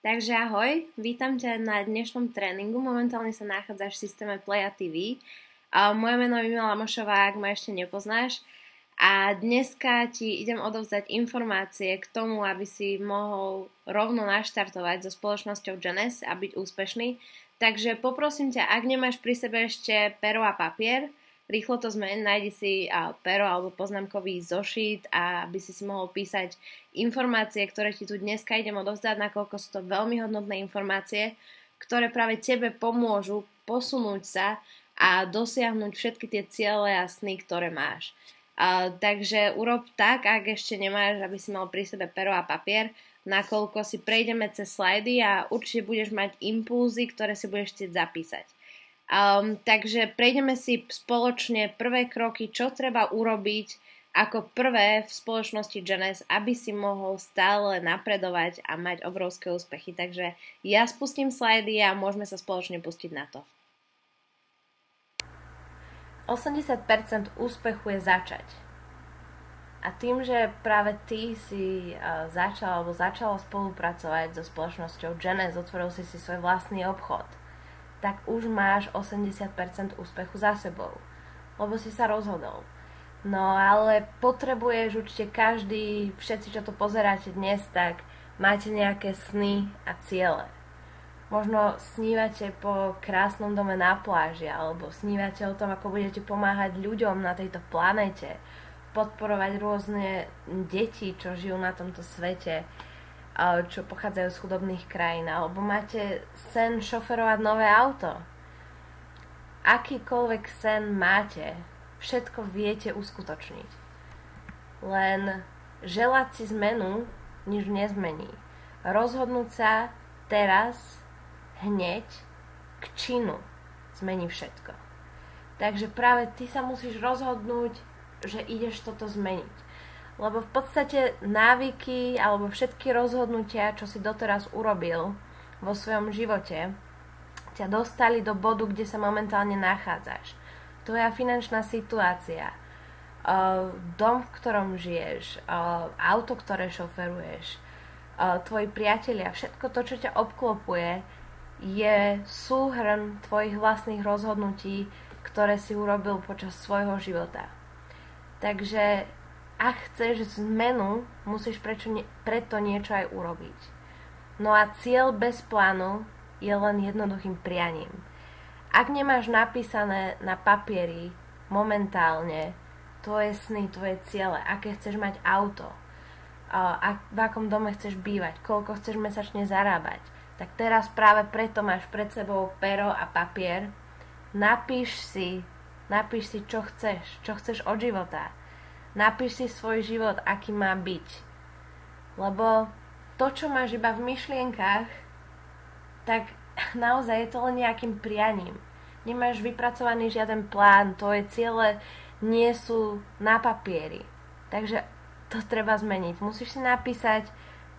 Takže ahoj, vítam ťa na dnešnom tréningu. Momentálne sa nachádzaš v systéme Playa TV. Moje meno je Mila Mošová, ak ma ešte nepoznáš. A dneska ti idem odovzdať informácie k tomu, aby si mohol rovno naštartovať so spoločnosťou Genes a byť úspešný. Takže poprosím ťa, ak nemáš pri sebe ešte pero a papier, rýchlo to zmeň, nájdi si pero alebo poznámkový zošit, aby si mohol písať informácie, ktoré ti tu dneska idem odovzdať, nakoľko sú to veľmi hodnotné informácie, ktoré práve tebe pomôžu posunúť sa a dosiahnuť všetky tie ciele a sny, ktoré máš. Takže urob tak, ak ešte nemáš, aby si mal pri sebe pero a papier, nakoľko si prejdeme cez slajdy a určite budeš mať impulzy, ktoré si budeš chcieť zapísať. Takže prejdeme si spoločne prvé kroky, čo treba urobiť ako prvé v spoločnosti Genes, aby si mohol stále napredovať a mať obrovské úspechy. Takže ja spustím slajdy a môžeme sa spoločne pustiť na to. 80% úspechu je začať. A tým, že práve ty si začala spolupracovať so spoločnosťou Genes, otvoril si svoj vlastný obchod, tak už máš 80% úspechu za sebou, lebo si sa rozhodol. No ale potrebuješ určite všetci, čo to pozeráte dnes, tak máte nejaké sny a ciele. Možno snívate po krásnom dome na pláži, alebo snívate o tom, ako budete pomáhať ľuďom na tejto planéte, podporovať rôzne deti, čo žijú na tomto svete, čo pochádzajú z chudobných krajín, alebo máte sen šoferovať nové auto. Akýkoľvek sen máte, všetko viete uskutočniť. Len želať si zmenu nič nezmení. Rozhodnúť sa teraz, hneď, k činu zmení všetko. Takže práve ty sa musíš rozhodnúť, že ideš toto zmeniť. Lebo v podstate návyky alebo všetky rozhodnutia, čo si doteraz urobil vo svojom živote, ťa dostali do bodu, kde sa momentálne nachádzaš. Tvoja finančná situácia, dom, v ktorom žiješ, auto, ktoré šoferuješ, tvoji priatelia, všetko to, čo ťa obklopuje, je súhrn tvojich vlastných rozhodnutí, ktoré si urobil počas svojho života. Takže ak chceš zmenu, musíš preto niečo aj urobiť. No a cieľ bez plánu je len jednoduchým prianím. Ak nemáš napísané na papieri momentálne tvoje sny, tvoje ciele, aké chceš mať auto, v akom dome chceš bývať, koľko chceš mesačne zarábať, tak teraz práve preto máš pred sebou pero a papier. Napíš si, čo chceš od života. Napíš si svoj život, aký má byť. Lebo to, čo máš iba v myšlienkach, tak naozaj je to len nejakým prianím. Nemáš vypracovaný žiaden plán, tvoje ciele nie sú na papieri. Takže to treba zmeniť. Musíš si napísať,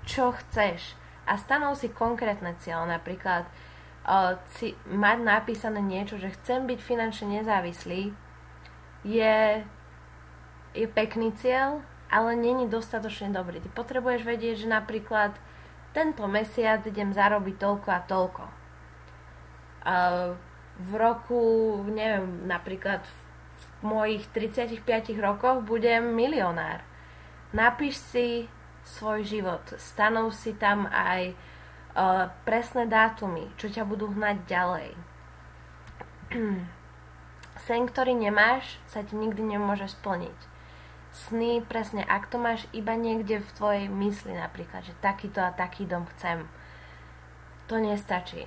čo chceš. A stanov si konkrétne cieľe. Napríklad mať napísané niečo, že chcem byť finančne nezávislý, je pekný cieľ, ale není dostatočne dobrý. Ty potrebuješ vedieť, že napríklad tento mesiac idem zarobiť toľko a toľko. V roku, neviem, napríklad v mojich 35 rokoch budem milionár. Napíš si svoj život, stanov si tam aj presné dátumy, čo ťa budú hnať ďalej. Sen, ktorý nemáš, sa ti nikdy nemôže splniť. Sny, presne, ak to máš iba niekde v tvojej mysli napríklad, že takýto a taký dom chcem, to nestačí.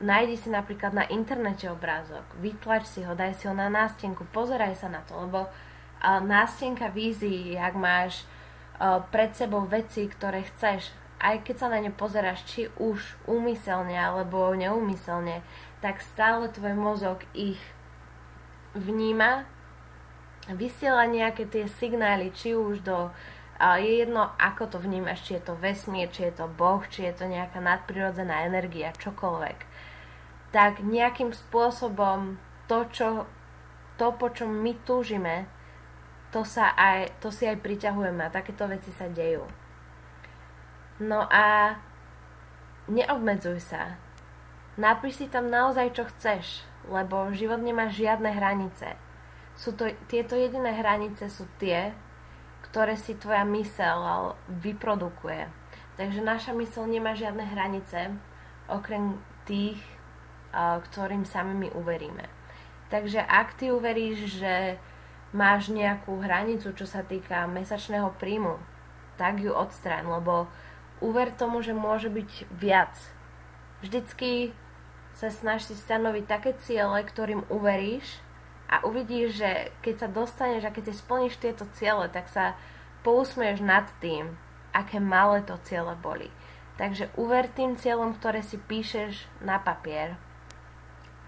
Nájdi si napríklad na internete obrázok, vytlač si ho, daj si ho na nástenku, pozeraj sa na to, lebo nástenka vízií, ak máš pred sebou veci, ktoré chceš, aj keď sa na ne pozeráš, či už úmyselne alebo neúmyselne, tak stále tvoj mozog ich vníma, vysiela nejaké tie signály, či už je jedno, ako to vnímaš, či je to vesmír, či je to Boh, či je to nejaká nadprirodzená energia, čokoľvek. Tak nejakým spôsobom to, po čom my túžime, to si aj priťahujeme a takéto veci sa dejú. No a neobmedzuj sa. Napíš si tam naozaj, čo chceš, lebo život nemá žiadne hranice. Tieto jediné hranice sú tie, ktoré si tvoja myseľ vyprodukuje. Takže naša myseľ nemá žiadne hranice, okrem tých, ktorým sami my uveríme. Takže ak ty uveríš, že máš nejakú hranicu, čo sa týka mesačného príjmu, tak ju odstráň, lebo uver tomu, že môže byť viac. Vždycky sa snaž si stanoviť také ciele, ktorým uveríš a uvidíš, že keď sa dostaneš a keď si splníš tieto ciele, tak sa pousmieš nad tým, aké malé to ciele boli. Takže uver tým cieľom, ktoré si píšeš na papier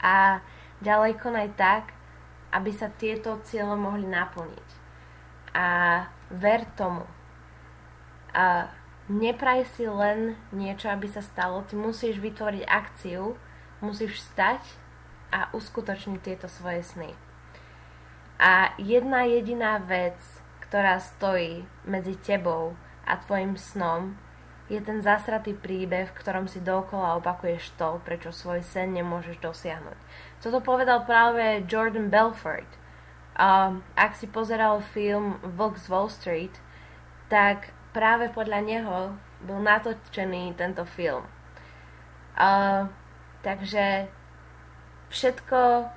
a ďalej konaj tak, aby sa tieto ciele mohli naplniť. A ver tomu. A nepraj si len niečo, aby sa stalo. Ty musíš vytvoriť akciu, musíš vstať a uskutočniť tieto svoje sny. A jedna jediná vec, ktorá stojí medzi tebou a tvojim snom, je ten zasratý príbeh, v ktorom si dookola opakuješ to, prečo svoj sen nemôžeš dosiahnuť. Toto povedal práve Jordan Belfort. Ak si pozeral film Vlk z Wall Street, tak práve podľa neho bol natočený tento film. Takže všetko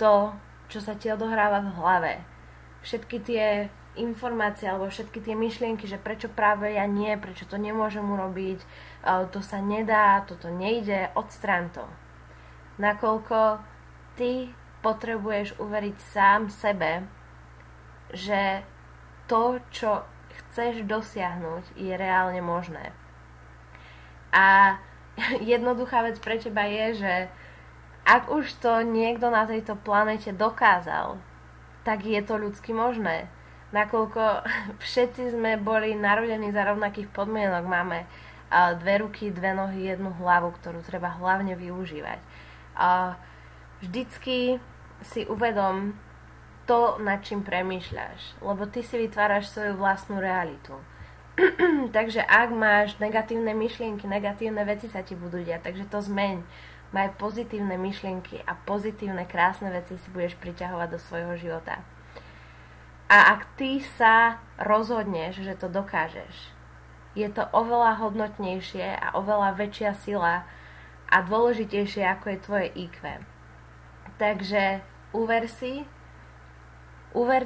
to, čo sa ti odohráva v hlave, všetky tie informácie alebo všetky tie myšlienky, že prečo práve ja nie, prečo to nemôžem urobiť, to sa nedá, toto nejde, odstráň to. Nakoľko ty potrebuješ uveriť sám sebe, že to, čo chceš dosiahnuť, je reálne možné. A jednoduchá vec pre teba je, že ak už to niekto na tejto planete dokázal, tak je to ľudsky možné. Nakoľko všetci sme boli narodení za rovnakých podmienok, máme dve ruky, dve nohy, jednu hlavu, ktorú treba hlavne využívať. Vždycky si uvedom to, nad čím premýšľaš, lebo ty si vytváraš svoju vlastnú realitu. Takže ak máš negatívne myšlienky, negatívne veci sa ti budú diať, takže to zmeň. Maj pozitívne myšlienky a pozitívne, krásne veci si budeš priťahovať do svojho života. A ak ty sa rozhodneš, že to dokážeš, je to oveľa hodnotnejšie a oveľa väčšia sila a dôležitejšie, ako je tvoje IQ. Takže uver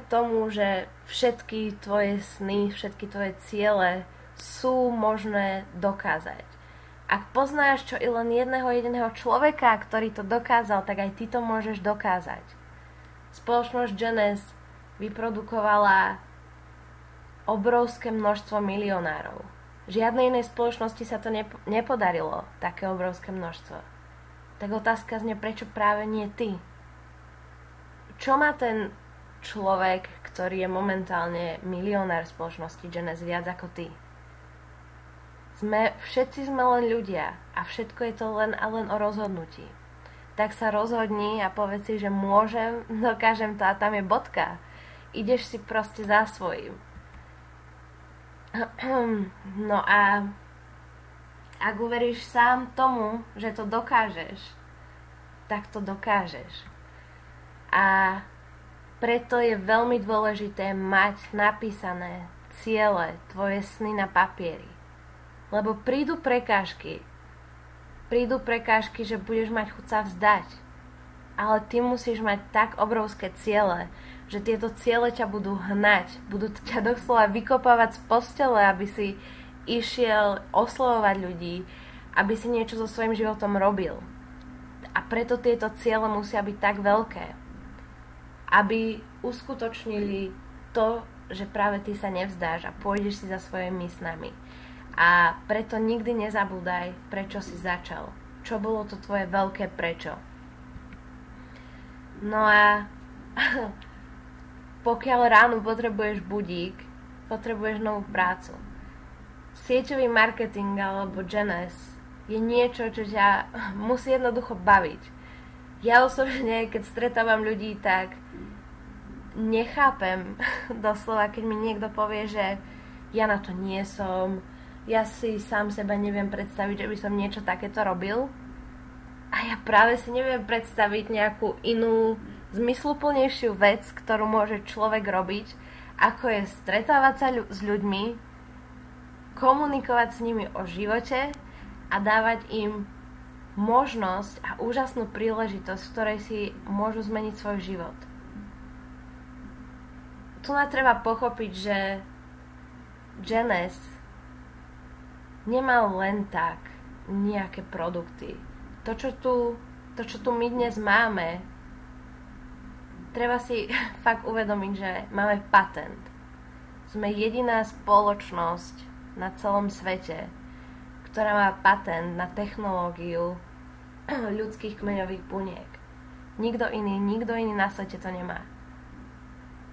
tomu, že všetky tvoje sny, všetky tvoje ciele sú možné dokázať. Ak poznáš čo i len jedného jediného človeka, ktorý to dokázal, tak aj ty to môžeš dokázať. Spoločnosť Genes vyprodukovala obrovské množstvo milionárov. Žiadnej inej spoločnosti sa to nepodarilo, také obrovské množstvo. Tak otázka znie, prečo práve nie ty? Čo má ten človek, ktorý je momentálne milionár spoločnosti Genes viac ako ty? Všetci sme len ľudia a všetko je to len a len o rozhodnutí. Tak sa rozhodni a povedz si, že môžem, dokážem to a tam je bodka. Ideš si proste za svojím. No a ak uveríš sám tomu, že to dokážeš, tak to dokážeš. A preto je veľmi dôležité mať napísané ciele, tvoje sny na papieri. Lebo prídu prekážky, že budeš mať chuť sa vzdať. Ale ty musíš mať tak obrovské ciele, že tieto ciele ťa budú hnať, budú ťa doslova vykopávať z postele, aby si išiel oslovovať ľudí, aby si niečo so svojím životom robil. A preto tieto ciele musia byť tak veľké, aby uskutočnili to, že práve ty sa nevzdáš a pôjdeš si za svojimi snami. A preto nikdy nezabúdaj, prečo si začal. Čo bolo to tvoje veľké prečo. No a pokiaľ ráno potrebuješ budík, potrebuješ novú prácu. Sieťový marketing alebo Genes je niečo, čo ťa musí jednoducho baviť. Ja osobne, keď stretávam ľudí, tak nechápem doslova, keď mi niekto povie, že ja na to nie som, Ja si sám seba neviem predstaviť, že by som niečo takéto robil. A ja práve si neviem predstaviť nejakú inú, zmysluplnejšiu vec, ktorú môže človek robiť, ako je stretávať sa s ľuďmi, komunikovať s nimi o živote a dávať im možnosť a úžasnú príležitosť, v ktorej si môžu zmeniť svoj život. Tu nám treba pochopiť, že Genes nemal len tak nejaké produkty. To, čo tu my dnes máme, treba si fakt uvedomiť, že máme patent. Sme jediná spoločnosť na celom svete, ktorá má patent na technológiu ľudských kmeňových buniek. Nikto iný na svete to nemá.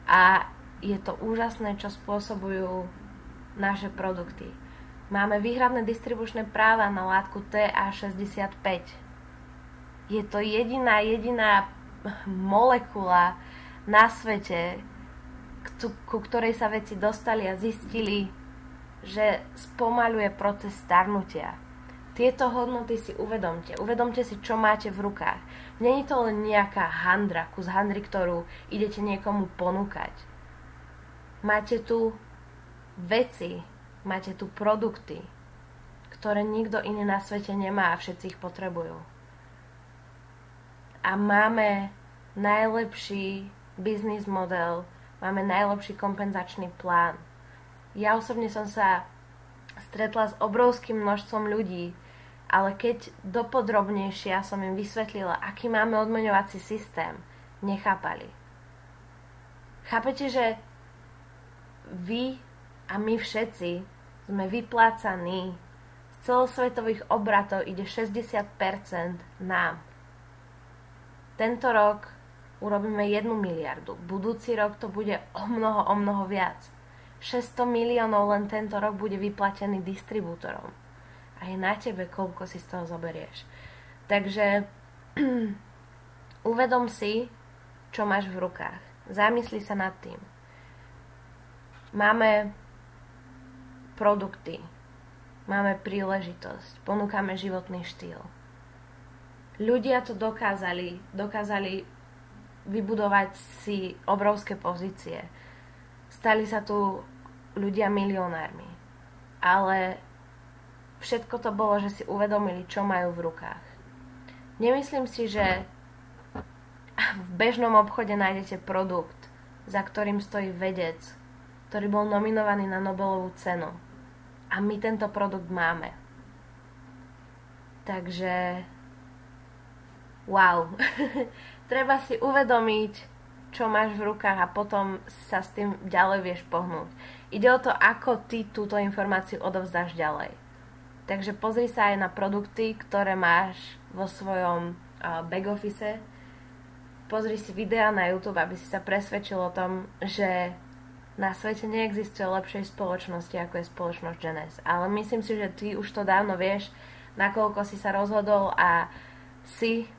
A je to úžasné, čo spôsobujú naše produkty. Máme výhradné distribučné práva na látku TA65. Je to jediná molekula na svete, ku ktorej sa vedci dostali a zistili, že spomaľuje proces starnutia. Tieto hodnoty si uvedomte. Uvedomte si, čo máte v rukách. Není to len nejaká handra, kus handry, ktorú idete niekomu ponúkať. Máte tu veci, máte tu produkty, ktoré nikto iný na svete nemá a všetci ich potrebujú. A máme najlepší biznis model, máme najlepší kompenzačný plán. Ja osobne som sa stretla s obrovským množstvom ľudí, ale keď dopodrobnejšia som im vysvetlila, aký máme odmeňovací systém, nechápali. Chápete, že vy a my všetci sme vyplácaní, z celosvetových obratov ide 60% nám. Tento rok urobíme 1 miliardu, budúci rok to bude o mnoho viac. 600 miliónov len tento rok bude vyplatený distribútorom. A je na tebe, koľko si z toho zoberieš. Takže uvedom si, čo máš v rukách. Zamysli sa nad tým. Máme produkty, máme príležitosť, ponúkame životný štýl. Ľudia to dokázali vybudovať si obrovské pozície. Stali sa tu ľudia milionármi. Ale všetko to bolo, že si uvedomili, čo majú v rukách. Nemyslím si, že v bežnom obchode nájdete produkt, za ktorým stojí vedec, ktorý bol nominovaný na Nobelovú cenu. A my tento produkt máme. Takže wow. Treba si uvedomiť, čo máš v rukách a potom sa s tým ďalej vieš pohnúť. Ide o to, ako ty túto informáciu odovzdáš ďalej. Takže pozri sa aj na produkty, ktoré máš vo svojom back office. Pozri si videá na YouTube, aby si sa presvedčil o tom, že na svete neexistuje lepšej spoločnosti, ako je spoločnosť Genes. Ale myslím si, že ty už to dávno vieš, nakoľko si sa rozhodol a si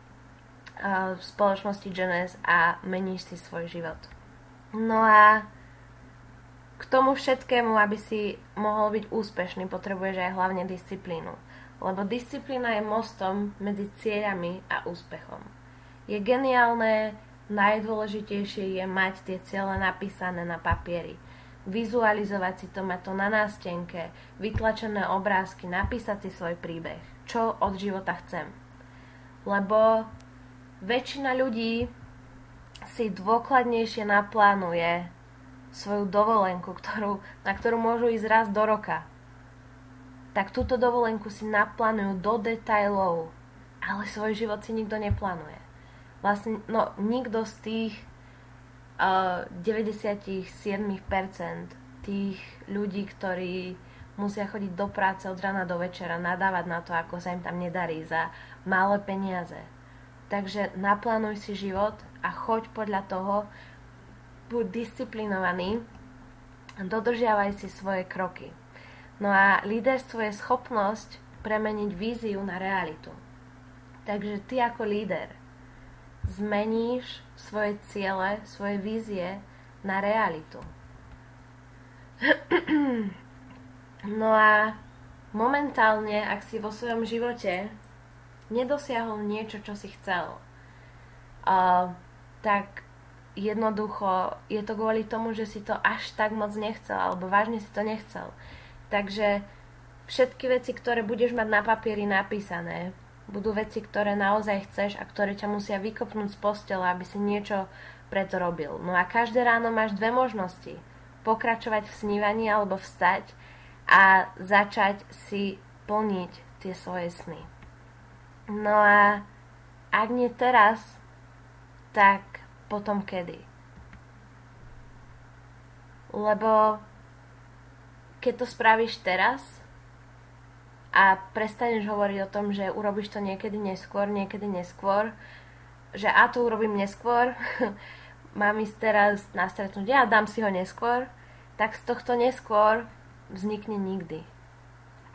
v spoločnosti Genes a meníš si svoj život. No a k tomu všetkému, aby si mohol byť úspešný, potrebuješ aj hlavne disciplínu. Lebo disciplína je mostom medzi cieľami a úspechom. Je geniálne, najdôležitejšie je mať tie ciele napísané na papieri. Vizualizovať si to, mať to na nástenke, vytlačené obrázky, napísať si svoj príbeh. Čo od života chcem. Lebo väčšina ľudí si dôkladnejšie naplánuje svoju dovolenku, na ktorú môžu ísť raz do roka. Tak túto dovolenku si naplánujú do detailov, ale svoj život si nikto neplánuje. Vlastne, nikto z tých 97% tých ľudí, ktorí musia chodiť do práce od rána do večera, nadávať na to, ako sa im tam nedarí za malé peniaze. Takže naplánuj si život a choď podľa toho, buď disciplinovaný, dodržiavaj si svoje kroky. No a líderstvo je schopnosť premeniť víziu na realitu. Takže ty ako líder zmeníš svoje ciele, svoje vízie na realitu. No a momentálne, ak si vo svojom živote nedosiahol niečo, čo si chcel, tak jednoducho je to kvôli tomu, že si to až tak moc nechcel, alebo vážne si to nechcel. Takže všetky veci, ktoré budeš mať na papieri napísané, budú veci, ktoré naozaj chceš a ktoré ťa musia vykopnúť z postela, aby si niečo preto robil. No a každé ráno máš dve možnosti. Pokračovať v snívaní alebo vstať a začať si plniť tie svoje sny. No a ak nie teraz, tak potom kedy? Lebo keď to spravíš teraz a prestaneš hovoriť o tom, že urobíš to niekedy neskôr, že to urobím neskôr, mám ísť teraz na stretnutie a dám si ho neskôr, tak z tohto neskôr vznikne nikdy.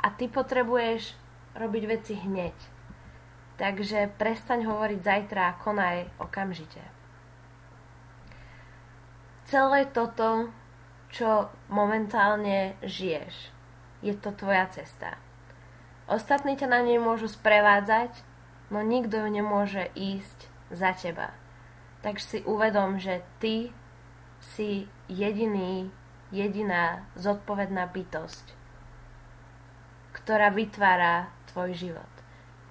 A ty potrebuješ robiť veci hneď. Takže prestaň hovoriť zajtra a konaj okamžite. Celé toto, čo momentálne žiješ, je to tvoja cesta. Ostatní ťa na nej môžu sprevádzať, no nikto ju nemôže ísť za teba. Takže si uvedom, že ty si jediná zodpovedná bytosť, ktorá vytvára tvoj život.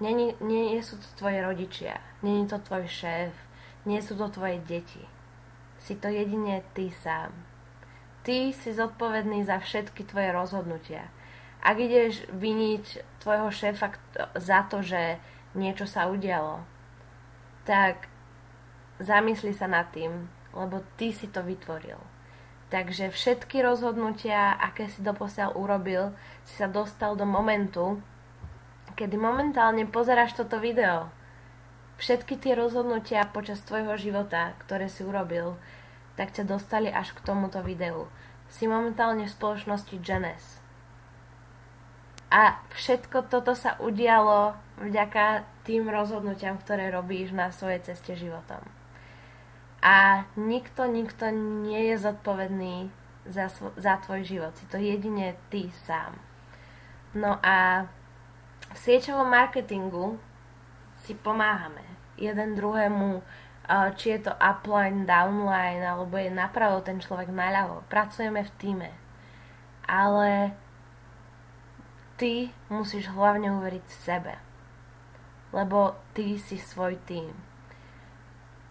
Nie sú to tvoji rodičia, nie je to tvoj šéf, nie sú to tvoje deti. Si to jedine ty sám. Ty si zodpovedný za všetky tvoje rozhodnutia. Ak ideš viniť tvojho šéfa za to, že niečo sa udialo, tak zamysli sa nad tým, lebo ty si to vytvoril. Takže všetky rozhodnutia, aké si doposiaľ urobil, si sa dostal do momentu, kedy momentálne pozeráš toto video. Všetky tie rozhodnutia počas tvojho života, ktoré si urobil, tak ťa dostali až k tomuto videu. Si momentálne v spoločnosti Genes. A všetko toto sa udialo vďaka tým rozhodnutiam, ktoré robíš na svojej ceste životom. A nikto nie je zodpovedný za tvoj život. Si to jedine ty sám. No a v sieťovom marketingu si pomáhame jeden druhému, či je to upline, downline, alebo je napravo ten človek naľavo. Pracujeme v tíme. Ale ty musíš hlavne uveriť v sebe. Lebo ty si svoj tím.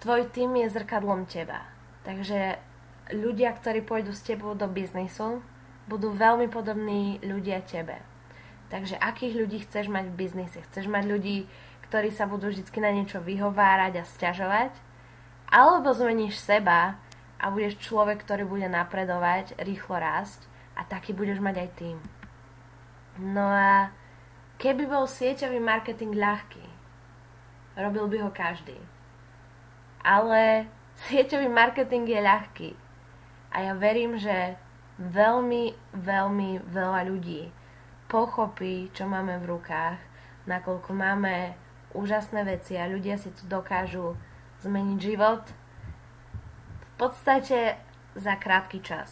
Tvoj tím je zrkadlom teba. Takže ľudia, ktorí pôjdu s tebou do biznisu, budú veľmi podobní ľudia tebe. Takže akých ľudí chceš mať v biznise? Chceš mať ľudí, ktorí sa budú vždy na niečo vyhovárať a sťažovať? Alebo zmeníš seba a budeš človek, ktorý bude napredovať, rýchlo rásť a taký budeš mať aj tým. No a keby bol sieťový marketing ľahký, robil by ho každý. Ale sieťový marketing je ľahký. A ja verím, že veľmi veľa ľudí pochopí, čo máme v rukách, nakoľko máme úžasné veci a ľudia si tu dokážu zmeniť život v podstate za krátky čas.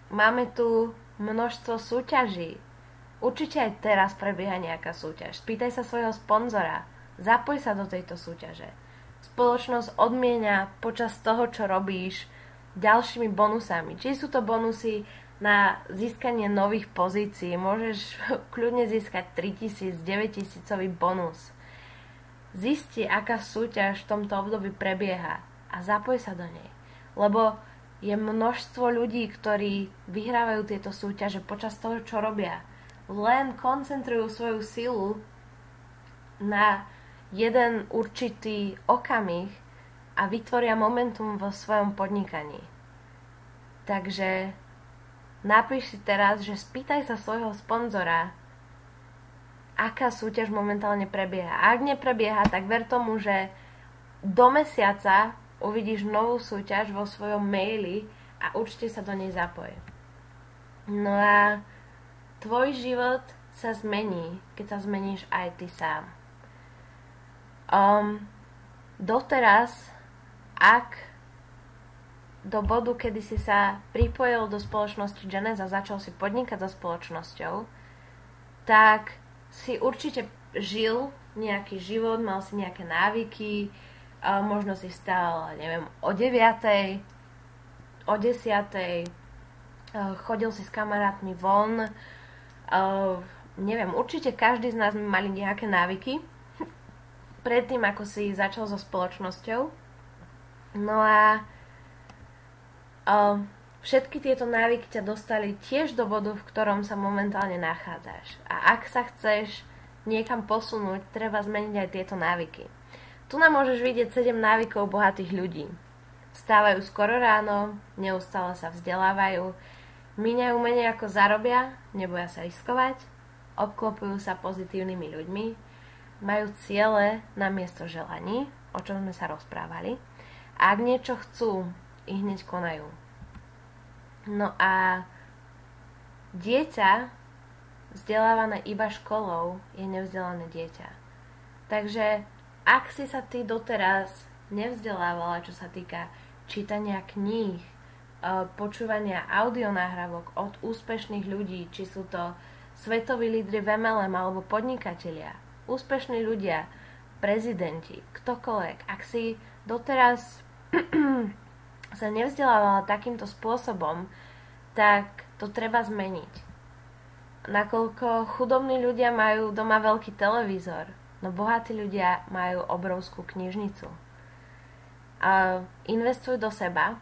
Máme tu množstvo súťaží. Určite aj teraz prebieha nejaká súťaž. Spýtaj sa svojho sponzora. Zapoj sa do tejto súťaže. Spoločnosť odmienia počas toho, čo robíš, ďalšími bonusami. Či sú to bonusy na získanie nových pozícií, môžeš kľudne získať 3000, 9000 bonus. Zisti, aká súťaž v tomto období prebieha a zapoj sa do nej. Lebo je množstvo ľudí, ktorí vyhrávajú tieto súťaže počas toho, čo robia. Len koncentrujú svoju silu na jeden určitý okamih a vytvoria momentum vo svojom podnikaní. Takže napíš si teraz, že spýtaj sa svojho sponzora, aká súťaž momentálne prebieha. Ak neprebieha, tak ver tomu, že do mesiaca uvidíš novú súťaž vo svojom maili a určite sa do nej zapoj. No a tvoj život sa zmení, keď sa zmeníš aj ty sám. Doteraz, ak do bodu, kedy si sa pripojil do spoločnosti Genes a začal si podnikať so spoločnosťou, tak si určite žil nejaký život, mal si nejaké návyky, možno si vstal, neviem, o 9, o 10, chodil si s kamarátmi von, neviem, určite každý z nás mali nejaké návyky predtým, ako si začal so spoločnosťou. No a všetky tieto návyky ťa dostali tiež do bodu, v ktorom sa momentálne nachádzaš. A ak sa chceš niekam posunúť, treba zmeniť aj tieto návyky. Tu nám môžeš vidieť 7 návykov bohatých ľudí. Vstávajú skoro ráno, neustále sa vzdelávajú, míňajú menej ako zarobia, neboja sa riskovať, obklopujú sa pozitívnymi ľuďmi, majú ciele namiesto želaní, o čom sme sa rozprávali, a ak niečo chcú, i hneď konajú. No a dieťa vzdelávané iba školou je nevzdelané dieťa. Takže ak si sa ty doteraz nevzdelávala, čo sa týka čítania kníh, počúvania audionahrávok od úspešných ľudí, či sú to svetoví lídri v MLM alebo podnikatelia, úspešní ľudia, prezidenti, ktokoľvek, ak si doteraz sa nevzdelávala takýmto spôsobom, tak to treba zmeniť. Nakoľko chudobní ľudia majú doma veľký televízor, no bohatí ľudia majú obrovskú knižnicu. Investuj do seba,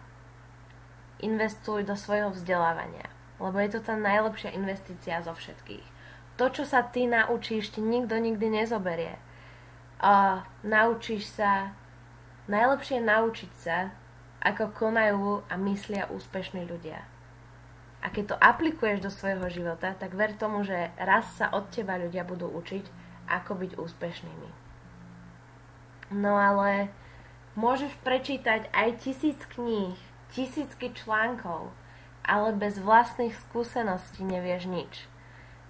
investuj do svojho vzdelávania, lebo je to tá najlepšia investícia zo všetkých. To, čo sa ty naučíš, ti nikto nikdy nezoberie. Naučíš sa, najlepšie je naučiť sa, ako konajú a myslia úspešní ľudia. A keď to aplikuješ do svojho života, tak ver tomu, že raz sa od teba ľudia budú učiť, ako byť úspešnými. No ale môžeš prečítať aj 1000 kníh, tisícky článkov, ale bez vlastných skúseností nevieš nič.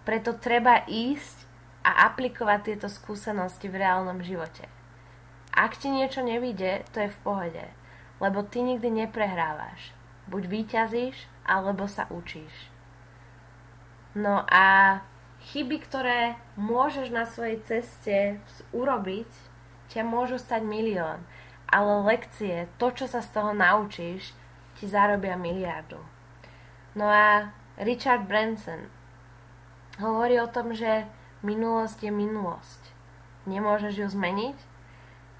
Preto treba ísť a aplikovať tieto skúsenosti v reálnom živote. Ak ti niečo nevyjde, to je v pohode, lebo ty nikdy neprehrávaš. Buď víťazíš, alebo sa učíš. No a chyby, ktoré môžeš na svojej ceste urobiť, ťa môžu stať milión. Ale lekcie, to, čo sa z toho naučíš, ti zarobia miliardu. No a Richard Branson hovorí o tom, že minulosť je minulosť. Nemôžeš ju zmeniť?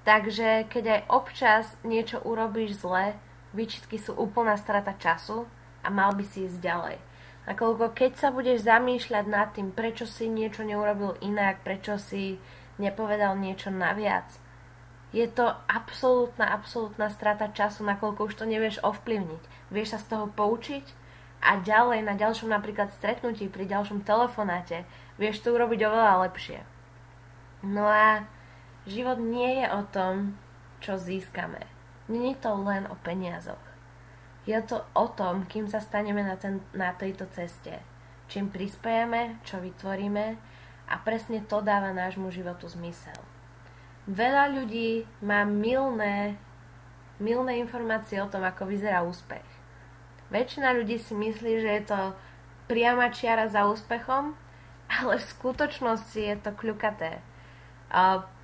Takže keď aj občas niečo urobíš zle, výčitky sú úplná strata času a mal by si ísť ďalej. Nakoľko keď sa budeš zamýšľať nad tým, prečo si niečo neurobil inak, prečo si nepovedal niečo naviac, je to absolútna strata času, nakoľko už to nevieš ovplyvniť. Vieš sa z toho poučiť a ďalej na ďalšom napríklad stretnutí, pri ďalšom telefonáte, vieš to urobiť oveľa lepšie. No a život nie je o tom, čo získame. Nie je to len o peniazoch. Je to o tom, kým sa staneme na tejto ceste. Čím prispiejeme, čo vytvoríme a presne to dáva nášmu životu zmysel. Veľa ľudí má mylné informácie o tom, ako vyzerá úspech. Väčšina ľudí si myslí, že je to priama čiara za úspechom, ale v skutočnosti je to kľukaté.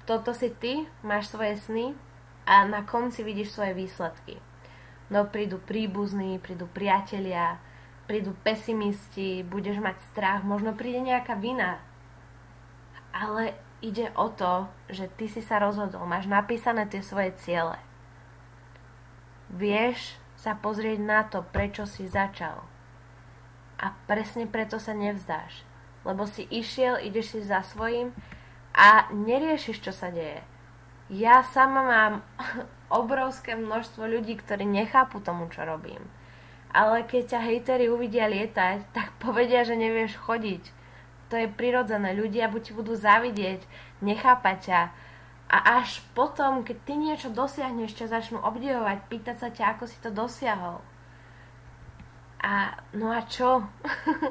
Toto si ty, máš svoje sny a na konci vidíš svoje výsledky. No prídu príbuzní, prídu priatelia, prídu pesimisti, budeš mať strach, možno príde nejaká vina. Ale ide o to, že ty si sa rozhodol, máš napísané tie svoje ciele. Vieš sa pozrieť na to, prečo si začal. A presne preto sa nevzdáš. Lebo si išiel, ideš si za svojím a neriešiš, čo sa deje. Ja sama mám obrovské množstvo ľudí, ktorí nechápu tomu, čo robím. Ale keď ťa hejteri uvidia lietať, tak povedia, že nevieš chodiť. To je prirodzené. Ľudia buď ti budú závidieť, nechápať ťa. A až potom, keď ty niečo dosiahneš, ťa začnú obdivovať, pýtať sa ťa, ako si to dosiahol. A no a čo?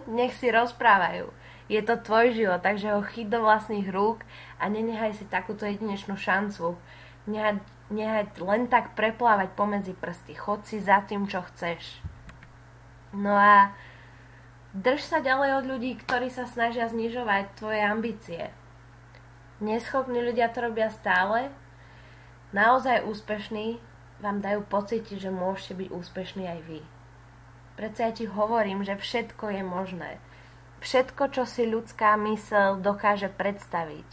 Nech si rozprávajú. Je to tvoj život, takže ho chyť do vlastných rúk a nenehaj si takúto jedinečnú šancu. Nehaj len tak preplávať pomedzi prsty. Chod si za tým, čo chceš. No a Drž sa ďalej od ľudí, ktorí sa snažia znižovať tvoje ambície. Neschopní ľudia to robia stále. Naozaj úspešní vám dajú pocítiť, že môžete byť úspešní aj vy. Preto ja ti hovorím, že všetko je možné. Všetko, čo si ľudská myseľ dokáže predstaviť,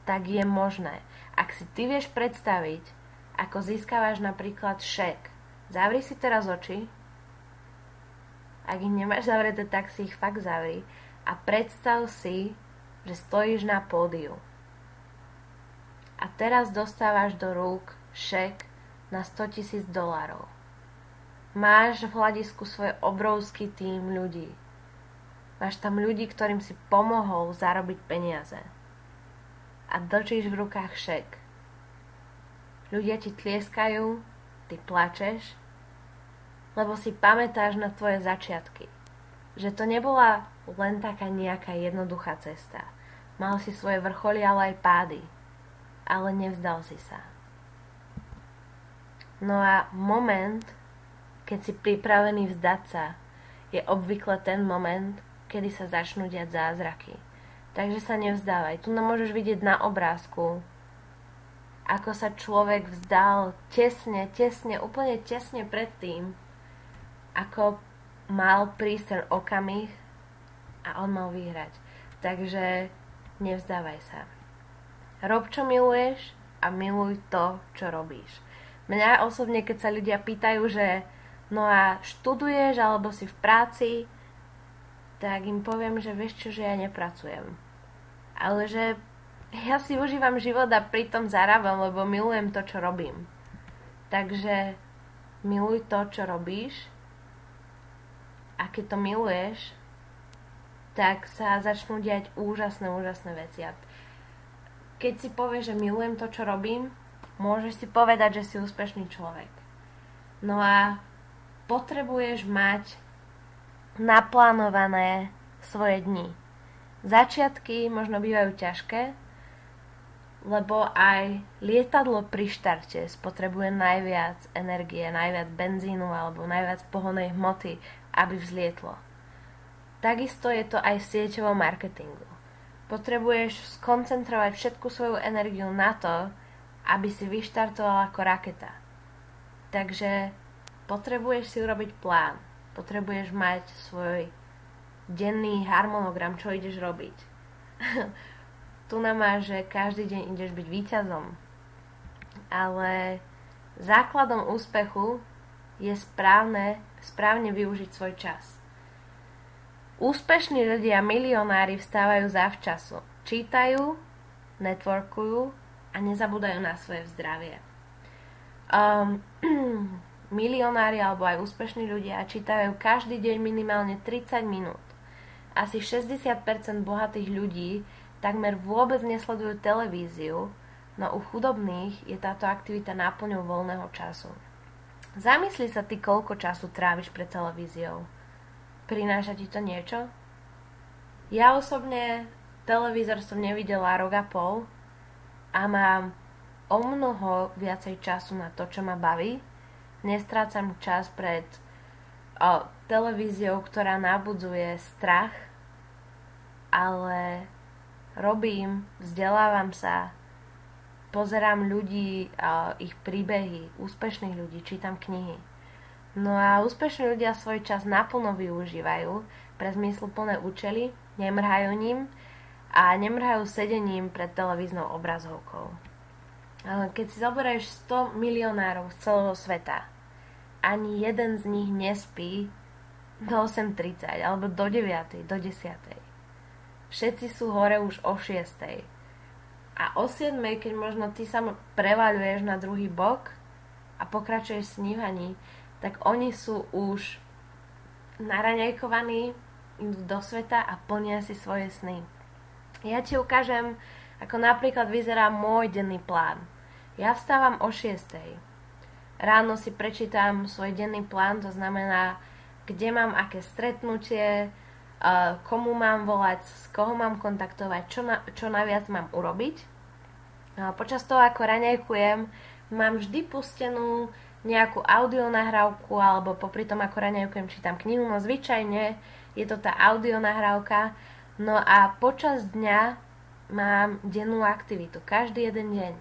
tak je možné. Ak si ty vieš predstaviť, ako získavaš napríklad šek, zavri si teraz oči. Ak ich nemáš zavreté, tak si ich fakt zavri. A predstav si, že stojíš na pódiu. A teraz dostávaš do rúk šek na $100,000. Máš v hľadisku svoj obrovský tím ľudí. Máš tam ľudí, ktorým si pomohol zarobiť peniaze. A držíš v rukách šek. Ľudia ti tlieskajú, ty plačeš, lebo si pamätáš na tvoje začiatky. Že to nebola len taká nejaká jednoduchá cesta. Mal si svoje vrcholy, ale aj pády. Ale nevzdal si sa. No a moment, keď si pripravený vzdať sa, je obvykle ten moment, kedy sa začnú diať zázraky. Takže sa nevzdávaj. Tu môžeš vidieť na obrázku, ako sa človek vzdal úplne tesne pred tým, ako mal prísť ten okamih a on mal vyhrať. Takže nevzdávaj sa. Rob, čo miluješ a miluj to, čo robíš. Mňa osobne, keď sa ľudia pýtajú, že no a študuješ alebo si v práci, tak im poviem, že vieš čo, že ja nepracujem. Ale že ja si užívam život a pritom zarábam, lebo milujem to, čo robím. Takže miluj to, čo robíš. A keď to miluješ, tak sa začnú diať úžasné veci. A keď si povieš, že milujem to, čo robím, môžeš si povedať, že si úspešný človek. No a potrebuješ mať naplánované svoje dni. Začiatky možno bývajú ťažké, lebo aj lietadlo pri štarte spotrebuje najviac energie, najviac benzínu alebo najviac pohonnej hmoty, aby vzlietlo. Takisto je to aj v sieťovom marketingu. Potrebuješ skoncentrovať všetku svoju energiu na to, aby si vyštartoval ako raketa. Takže potrebuješ si urobiť plán. Potrebuješ mať svoj denný harmonogram, čo ideš robiť. Tu nám máš, že každý deň ideš byť víťazom. Ale základom úspechu je správne využiť svoj čas. Úspešní ľudia, milionári vstávajú zavčasu. Čítajú, networkujú a nezabúdajú na svoje zdravie. Milionári alebo aj úspešní ľudia čítajú každý deň minimálne 30 minút. Asi 60% bohatých ľudí takmer vôbec nesledujú televíziu, no u chudobných je táto aktivita náplňou voľného času. Zamysli sa ty, koľko času tráviš pred televíziou. Prináša ti to niečo? Ja osobne televízor som nevidela rok a pol a mám o mnoho viacej času na to, čo ma baví. Nestrácam čas pred televíziou, ktorá nabudzuje strach, ale robím, vzdelávam sa, pozerám ľudí, ich príbehy, úspešných ľudí, čítam knihy. No a úspešní ľudia svoj čas naplno využívajú pre zmysluplné účely, nemrhajú ním a nemrhajú sedením pred televíznou obrazovkou. Keď si zoberieš 100 milionárov z celého sveta, ani jeden z nich nespí do 8:30 alebo do 9:00, do 10:00. Všetci sú hore už o 6:00. A o 7:00, keď možno ty sa prevaľuješ na druhý bok a pokračuješ v snívaní, tak oni sú už naraňajkovaní, idú do sveta a plnia si svoje sny. Ja ti ukážem, ako napríklad vyzerá môj denný plán. Ja vstávam o 6:00. Ráno si prečítam svoj denný plán, to znamená, kde mám aké stretnutie, komu mám volať, z koho mám kontaktovať, čo najviac mám urobiť. Počas toho, ako raňajkujem, mám vždy pustenú nejakú audio nahrávku alebo popri tom, ako raňajkujem, čítam knihu, no zvyčajne je to tá audio nahrávka. No a počas dňa mám dennú aktivitu, každý jeden deň.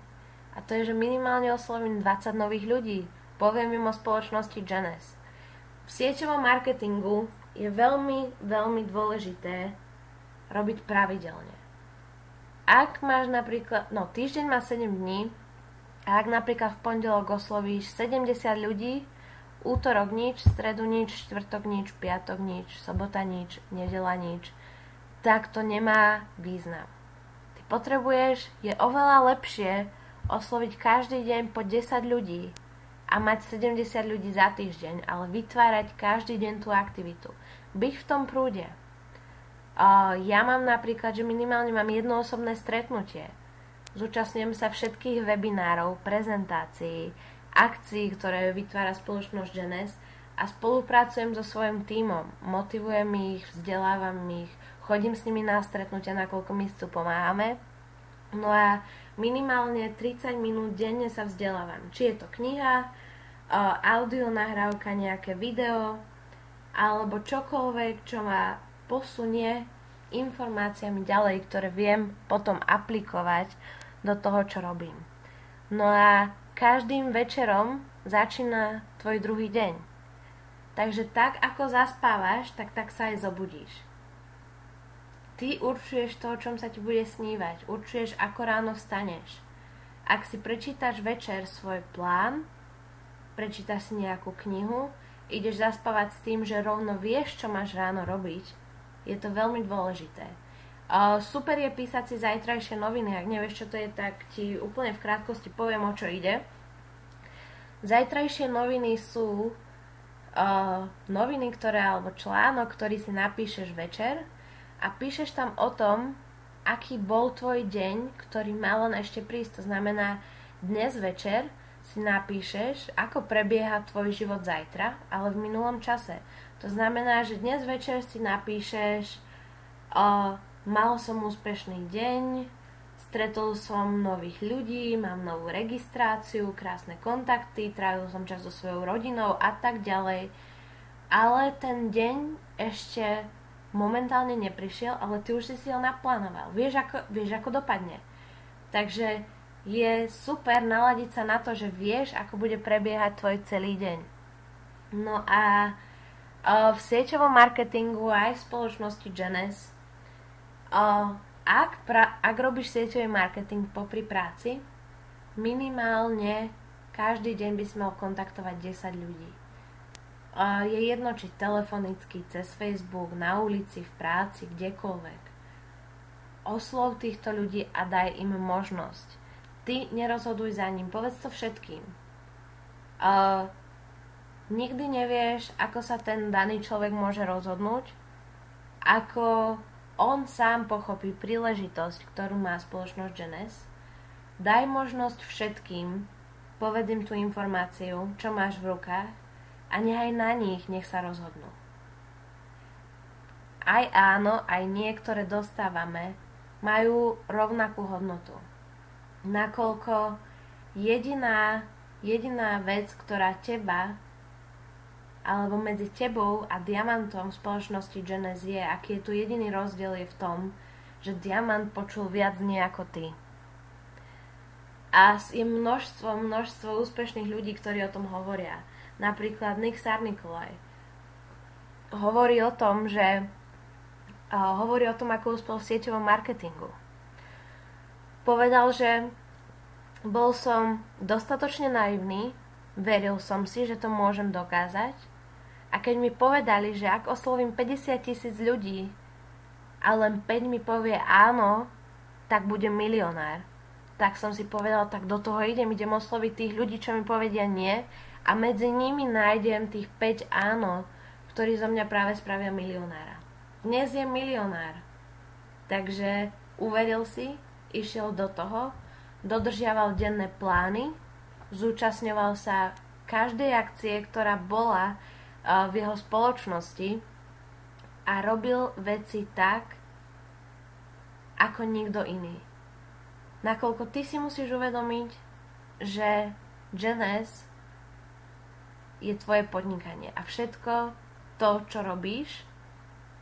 A to je, že minimálne oslovím 20 nových ľudí. Poviem im o spoločnosti Genes. V sieťovom marketingu je veľmi, veľmi dôležité robiť pravidelne. Ak máš napríklad, týždeň má 7 dní, a ak napríklad v pondelok oslovíš 70 ľudí, útorok nič, stredu nič, štvrtok nič, piatok nič, sobota nič, nedeľa nič, tak to nemá význam. Ty potrebuješ, je oveľa lepšie osloviť každý deň po 10 ľudí a mať 70 ľudí za týždeň, ale vytvárať každý deň tú aktivitu. Byť v tom prúde. Ja mám napríklad, že minimálne mám jedno osobné stretnutie. Zúčastňujem sa všetkých webinárov, prezentácií, akcií, ktoré vytvára spoločnosť Genes a spolupracujem so svojím tímom. Motivujem ich, vzdelávam ich, chodím s nimi na stretnutia, nakoľko my si tu pomáhame. No a minimálne 30 minút denne sa vzdelávam. Či je to kniha, audio nahrávka, nejaké video, alebo čokoľvek, čo ma posunie informáciami ďalej, ktoré viem potom aplikovať do toho, čo robím. No a každým večerom začína tvoj druhý deň. Takže tak, ako zaspávaš, tak sa aj zobudíš. Ty určuješ to, o čom sa ti bude snívať. Určuješ, ako ráno vstaneš. Ak si prečítaš večer svoj plán, prečítaš si nejakú knihu, ideš zaspávať s tým, že rovno vieš, čo máš ráno robiť, je to veľmi dôležité. Super je písať si zajtrajšie noviny. Ak nevieš, čo to je, tak ti úplne v krátkosti poviem, o čo ide. Zajtrajšie noviny sú noviny, alebo článok, ktorý si napíšeš večer, a píšeš tam o tom, aký bol tvoj deň, ktorý mal len ešte prísť. To znamená, dnes večer si napíšeš, ako prebieha tvoj život zajtra, ale v minulom čase. To znamená, že dnes večer si napíšeš, mal som úspešný deň, stretol som nových ľudí, mám novú registráciu, krásne kontakty, trávil som čas so svojou rodinou a tak ďalej. Ale ten deň ešte momentálne neprišiel, ale ty už si ho naplánoval. Vieš, ako dopadne. Takže je super naladiť sa na to, že vieš, ako bude prebiehať tvoj celý deň. No a v sieťovom marketingu aj v spoločnosti Genes, ak robíš sieťový marketing popri práci, minimálne každý deň by si mal kontaktovať 10 ľudí. Je jedno, či telefonicky, cez Facebook, na ulici, v práci, kdekoľvek. Oslov týchto ľudí a daj im možnosť. Ty nerozhoduj za ním, povedz to všetkým. Nikdy nevieš, ako sa ten daný človek môže rozhodnúť, ako on sám pochopí príležitosť, ktorú má spoločnosť Genes. Daj možnosť všetkým, povedz im tú informáciu, čo máš v rukách, a nechaj na nech sa rozhodnú. Aj áno, aj nie, ktoré dostávame, majú rovnakú hodnotu. Nakoľko jediná vec, ktorá teba, alebo medzi tebou a diamantom v spoločnosti Genes je, aký je tu jediný rozdiel, je v tom, že diamant počul viac nie ako ty. A je množstvo úspešných ľudí, ktorí o tom hovoria. Napríklad Nick Sarnikolaj hovorí o tom, ako uspel v sieťovom marketingu. Povedal, že bol som dostatočne naivný, veril som si, že to môžem dokázať, a keď mi povedali, že ak oslovím 50 000 ľudí a len 5 mi povie áno, tak budem milionár, tak som si povedal, tak do toho idem osloviť tých ľudí, čo mi povedia nie, a medzi nimi nájdem tých 5 áno, ktorí zo mňa práve spravia milionára. Dnes je milionár. Takže uveril si, išiel do toho, dodržiaval denné plány, zúčastňoval sa každej akcie, ktorá bola v jeho spoločnosti, a robil veci tak, ako nikto iný. Nakoľko ty si musíš uvedomiť, že Genes je tvoje podnikanie a všetko to, čo robíš,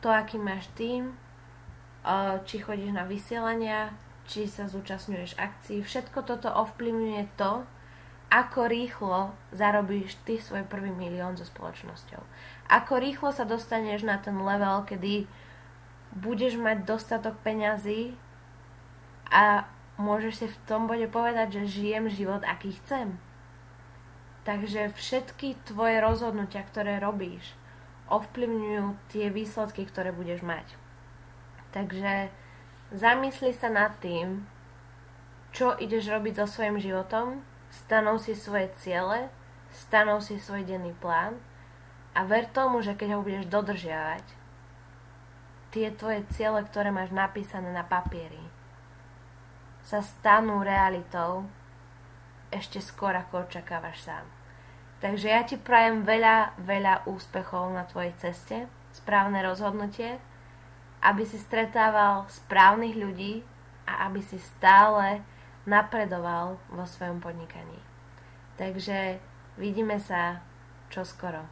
to, aký máš tým, či chodíš na vysielania, či sa zúčastňuješ akcií, všetko toto ovplyvňuje to, ako rýchlo zarobíš ty svoj prvý milión so spoločnosťou. Ako rýchlo sa dostaneš na ten level, kedy budeš mať dostatok peňazí a môžeš si v tom bode povedať, že žijem život, aký chcem. Takže všetky tvoje rozhodnutia, ktoré robíš, ovplyvňujú tie výsledky, ktoré budeš mať. Takže zamysli sa nad tým, čo ideš robiť so svojím životom, stanov si svoje ciele, stanov si svoj denný plán a ver tomu, že keď ho budeš dodržiavať, tie tvoje ciele, ktoré máš napísané na papieri, sa stanú realitou ešte skôr, ako očakávaš sám. Takže ja ti prajem veľa, veľa úspechov na tvojej ceste, správne rozhodnutie, aby si stretával správnych ľudí a aby si stále napredoval vo svojom podnikaní. Takže vidíme sa čoskoro.